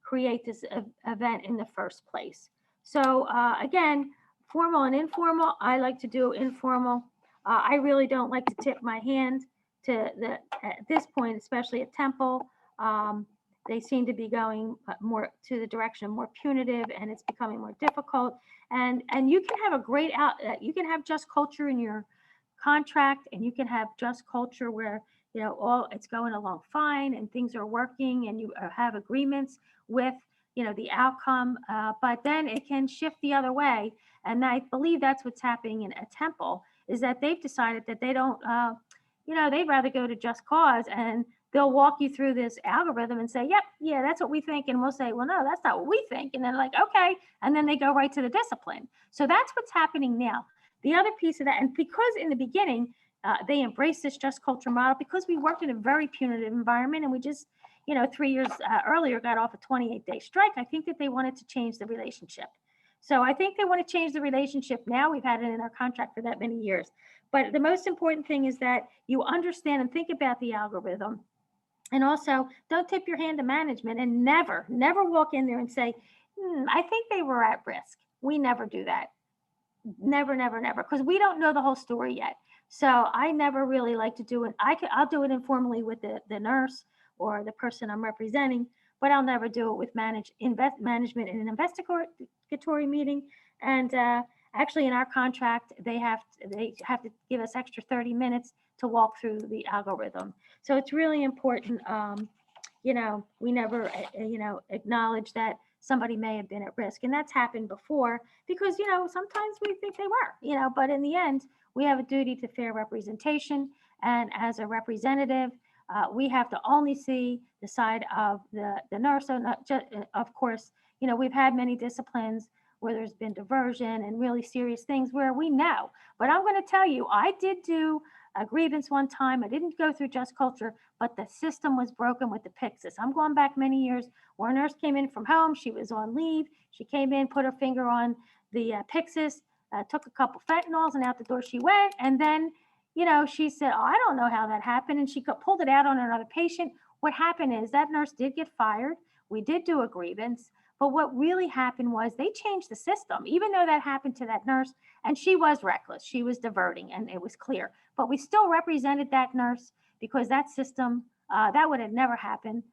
create this event in the first place? So again, formal and informal. I like to do informal. I really don't like to tip my hand to the at this point, especially at Temple. They seem to be going more to the direction of more punitive, and it's becoming more difficult. And you can have a great you can have just culture in your contract, and you can have just culture where, you know, all it's going along fine and things are working, and you have agreements with, you know, the outcome, but then it can shift the other way. And I believe that's what's happening in a Temple, is that they've decided that they don't, you know, they'd rather go to just cause, and they'll walk you through this algorithm and say, yep, yeah, that's what we think. And we'll say, well, no, that's not what we think. And then like, okay. And then they go right to the discipline. So that's what's happening now. The other piece of that, and because in the beginning, they embraced this just culture model, because we worked in a very punitive environment, and we just, you know, 3 years earlier got off a 28-day strike. I think that they wanted to change the relationship. So I think they want to change the relationship now. We've had it in our contract for that many years. But the most important thing is that you understand and think about the algorithm. And also, don't tip your hand to management, and never walk in there and say, I think they were at risk. We never do that. Never, because we don't know the whole story yet. So I never really like to do it. I'll do it informally with the nurse or the person I'm representing, but I'll never do it with management in an investigatory meeting. And actually, in our contract, they have to give us extra 30 minutes to walk through the algorithm. So it's really important. You know, we never, you know, acknowledge that somebody may have been at risk. And that's happened before, because, you know, sometimes we think they were, you know, but in the end, we have a duty to fair representation. And as a representative, we have to only see the side of the nurse. So not just, of course, you know, we've had many disciplines where there's been diversion and really serious things where we know. But I'm going to tell you, I did do a grievance one time. I didn't go through just culture, but the system was broken with the Pyxis. I'm going back many years, where a nurse came in from home. She was on leave. She came in, put her finger on the Pyxis, took a couple fentanyls, and out the door she went. And then, you know, she said, oh, I don't know how that happened. And she pulled it out on another patient. What happened is that nurse did get fired. We did do a grievance. But what really happened was they changed the system, even though that happened to that nurse, and she was reckless. She was diverting, and it was clear. But we still represented that nurse, because that system, that would have never happened.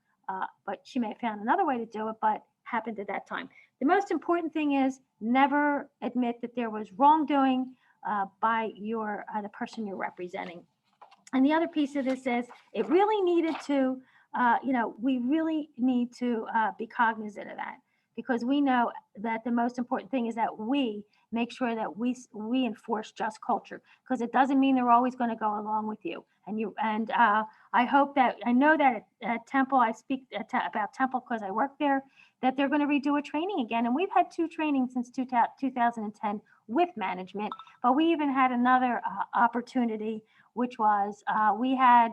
But she may have found another way to do it, but happened at that time. The most important thing is never admit that there was wrongdoing by the person you're representing. And the other piece of this is it really needed to, you know, we really need to be cognizant of that, because we know that the most important thing is that we make sure that we enforce just culture, because it doesn't mean they're always going to go along with you. And I hope that, I know that at Temple, I speak about Temple because I work there, that they're going to redo a training again. And we've had 2 trainings since 2010 with management, but we even had another opportunity, which was we had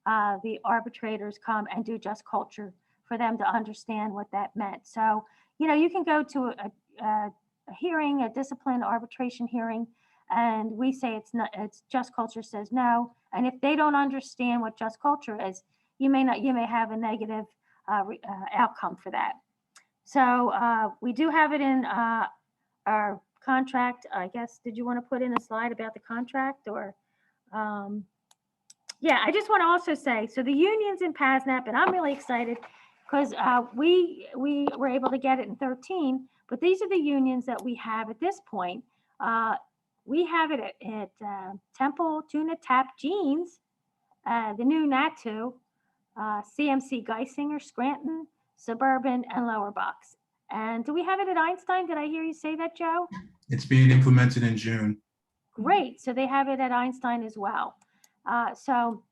the arbitrators come and do just culture for them to understand what that meant. So, you know, you can go to a hearing, a discipline arbitration hearing, and we say it's not, it's just culture says no. And if they don't understand what just culture is, you may have a negative outcome for that. So we do have it in our contract. I guess, did you want to put in a slide about the contract, or? Yeah, I just want to also say, so the unions in PASNAP, and I'm really excited. because we were able to get it in 13, but these are the unions that we have at this point. We have it at Temple, Tuna Tap, Jeans, the new Natu, CMC Geisinger, Scranton, Suburban, and Lower Bucks. And do we have it at Einstein? Did I hear you say that, Joe? It's being implemented in June. Great. So they have it at Einstein as well. So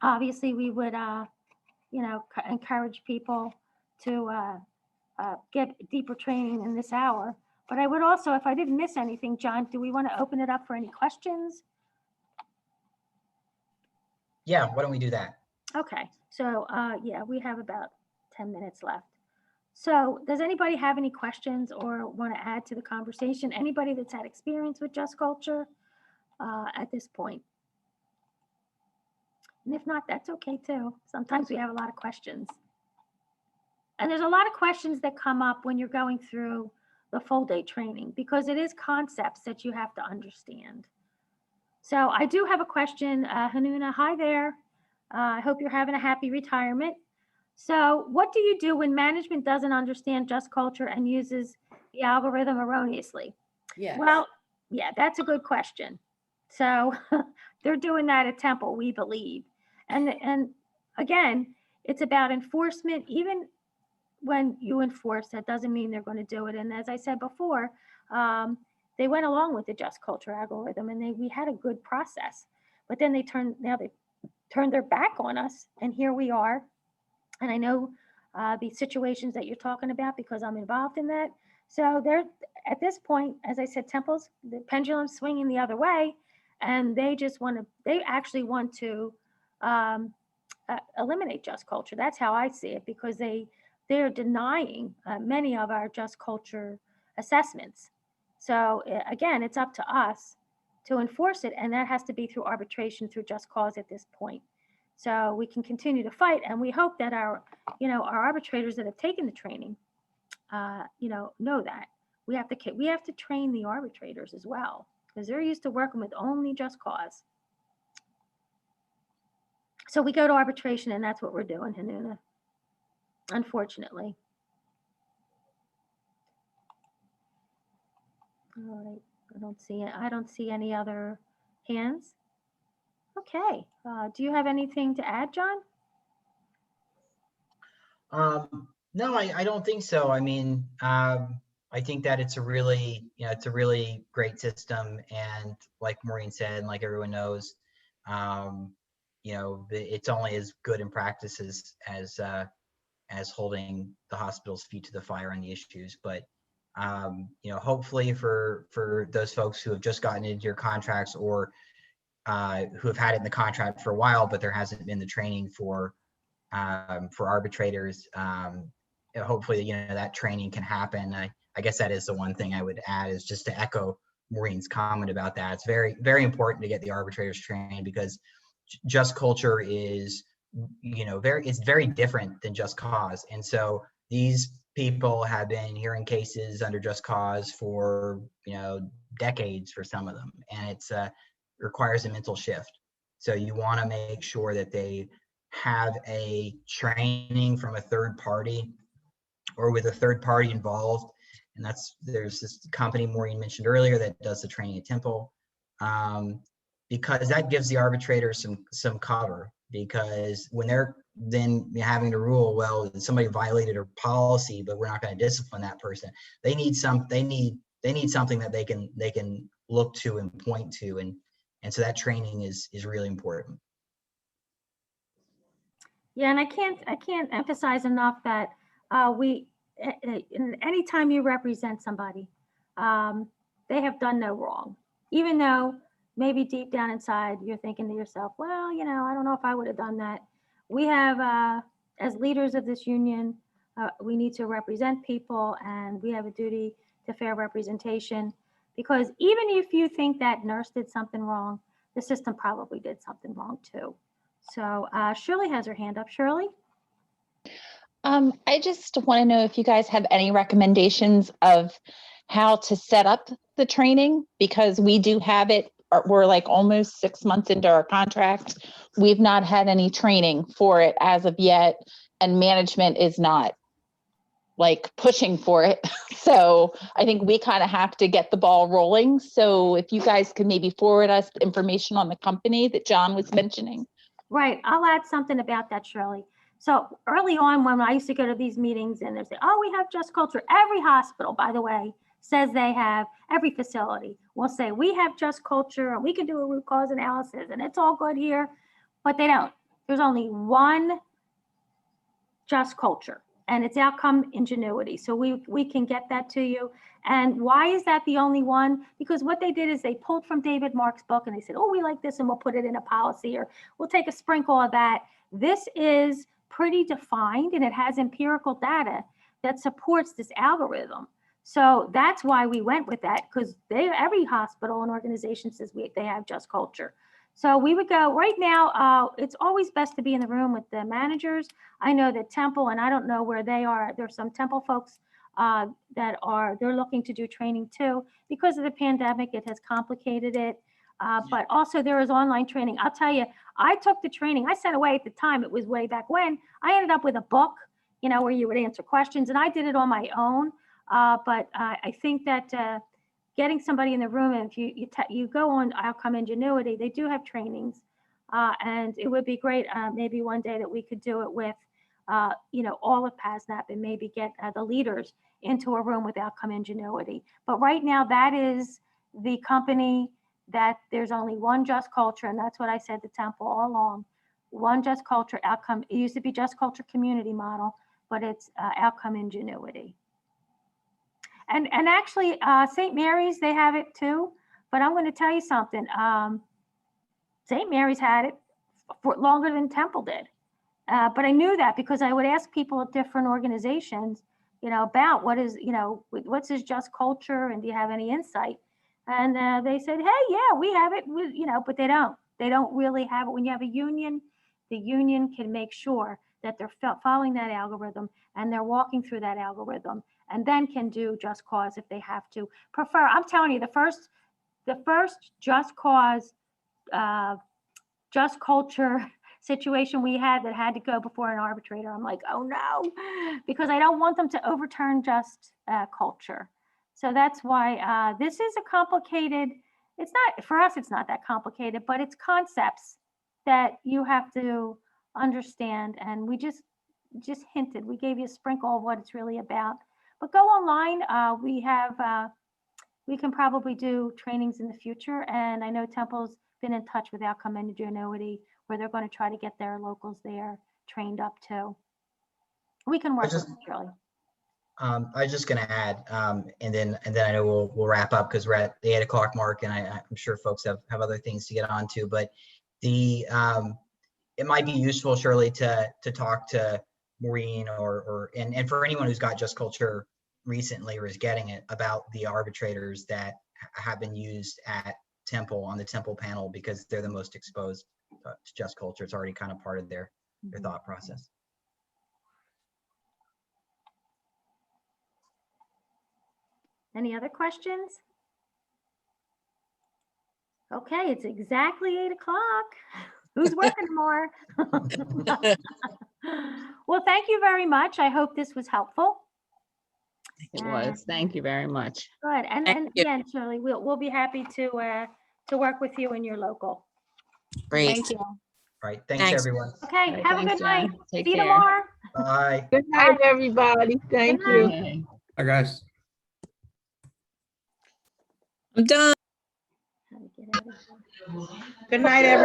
obviously we would, encourage people to get deeper training in this hour. But I would also, if I didn't miss anything, John, do we want to open it up for any questions? Yeah, why don't we do that? Okay, so yeah, we have about 10 minutes left. So does anybody have any questions or want to add to the conversation? Anybody that's had experience with Just Culture at this point? And if not, that's okay too. Sometimes we have a lot of questions. And there's a lot of questions that come up when you're going through the full day training because it is concepts that you have to understand. So I do have a question, Hanuna, hi there. I hope you're having a happy retirement. So what do you do when management doesn't understand Just Culture and uses the algorithm erroneously? Yes. Well, yeah, that's a good question. So they're doing that at Temple, we believe. And again, it's about enforcement. Even when you enforce, that doesn't mean they're going to do it. And as I said before, they went along with the Just Culture algorithm and we had a good process. But then they turned their back on us, and here we are. And I know the situations that you're talking about because I'm involved in that. So they're at this point, as I said, Temple's the pendulum swinging the other way, and they actually want to eliminate Just Culture. That's how I see it, because they're denying many of our Just Culture assessments. So again, it's up to us to enforce it, and that has to be through arbitration, through just cause at this point. So we can continue to fight, and we hope that our arbitrators that have taken the training, know that we have to train the arbitrators as well, because they're used to working with only just cause. So we go to arbitration, and that's what we're doing, Hanuna, unfortunately. All right, I don't see any other hands. Okay, do you have anything to add, John? No, I don't think so. I mean, I think that it's a really great system, and like Maureen said, and like everyone knows, it's only as good in practice as holding the hospital's feet to the fire on the issues. But hopefully for those folks who have just gotten into your contracts, or who have had it in the contract for a while, but there hasn't been the training for arbitrators, hopefully that training can happen. I guess that is the one thing I would add, is just to echo Maureen's comment about that. It's very, very important to get the arbitrators trained, because Just Culture is it's very different than Just Cause. And so these people have been hearing cases under Just Cause for decades for some of them, and it's requires a mental shift. So you want to make sure that they have a training from a third party, or with a third party involved. And there's this company Maureen mentioned earlier that does the training at Temple, because that gives the arbitrators some cover, because when they're then having to rule, well, somebody violated a policy, but we're not going to discipline that person. They need something that they can look to and point to, and so that training is really important. Yeah, and I can't emphasize enough that anytime you represent somebody, they have done no wrong, even though maybe deep down inside you're thinking to yourself, well, I don't know if I would have done that. We have, as leaders of this union, we need to represent people, and we have a duty to fair representation, because even if you think that nurse did something wrong, the system probably did something wrong too. So Shirley has her hand up. Shirley? I just want to know if you guys have any recommendations of how to set up the training, because we do have it. We're like almost 6 months into our contract. We've not had any training for it as of yet. and management is not like pushing for it. So I think we kind of have to get the ball rolling. So if you guys could maybe forward us information on the company that John was mentioning. Right, I'll add something about that, Shirley. So early on, when I used to go to these meetings and they say, oh, we have Just Culture. Every hospital, by the way, says they have, every facility will say, we have Just Culture and we can do a root cause analysis and it's all good here, but they don't. There's only one Just Culture, and it's Outcome Ingenuity. So we can get that to you. And why is that the only one? Because what they did is they pulled from David Mark's book and they said, oh, we like this and we'll put it in a policy, or we'll take a sprinkle of that. This is pretty defined and it has empirical data that supports this algorithm. So that's why we went with that, because every hospital and organization says they have Just Culture. So we would go right now. It's always best to be in the room with the managers. I know that Temple, and I don't know where they are. There's some Temple folks they're looking to do training too. Because of the pandemic, it has complicated it. But also there is online training. I'll tell you, I took the training. I sent away at the time. It was way back when. I ended up with a book, where you would answer questions, and I did it on my own. But I think that getting somebody in the room, and if you go on Outcome Ingenuity, they do have trainings, and it would be great maybe one day that we could do it with all of PASNAP and maybe get the leaders into a room with Outcome Ingenuity. But right now, that is the company that there's only one Just Culture, and that's what I said to Temple all along. One Just Culture outcome. It used to be Just Culture Community Model, but it's Outcome Ingenuity. And actually, St. Mary's, they have it too. But I'm going to tell you something. St. Mary's had it for longer than Temple did. But I knew that because I would ask people at different organizations, about what's this Just Culture, and do you have any insight? And they said, hey, yeah, we have it, but they don't. They don't really have it. When you have a union, the union can make sure that they're following that algorithm and they're walking through that algorithm, and then can do Just Cause if they have to. I'm telling you, the first Just Cause, Just Culture situation we had that had to go before an arbitrator, I'm like, oh no, because I don't want them to overturn Just Culture. So that's why this is a complicated, it's not, for us, it's not that complicated, but it's concepts that you have to understand. And we just hinted, we gave you a sprinkle of what it's really about. But go online, we can probably do trainings in the future. And I know Temple's been in touch with Outcome Ingenuity, where they're going to try to get their locals there trained up too. We can work with them, Shirley. I was just going to add, and then I know we'll wrap up because we're at the 8 o'clock mark, and I'm sure folks have other things to get on to. But it might be useful, Shirley, to talk to Maureen and for anyone who's got Just Culture recently or is getting it, about the arbitrators that have been used at Temple on the Temple panel, because they're the most exposed to Just Culture. It's already kind of part of their thought process. Any other questions? Okay, it's exactly 8 o'clock. Who's working more? Well, thank you very much. I hope this was helpful. It was. Thank you very much. Good. And again, Shirley, we'll be happy to work with you in your local. Great. Thank you. All right. Thanks, Thanks. everyone. Okay, Right, have a thanks, good night. John. Take See you care. tomorrow. Bye. Good night, everybody. Thank Good you. night. Okay. Hi, guys. I'm done. How to get out of here. Good night, everyone.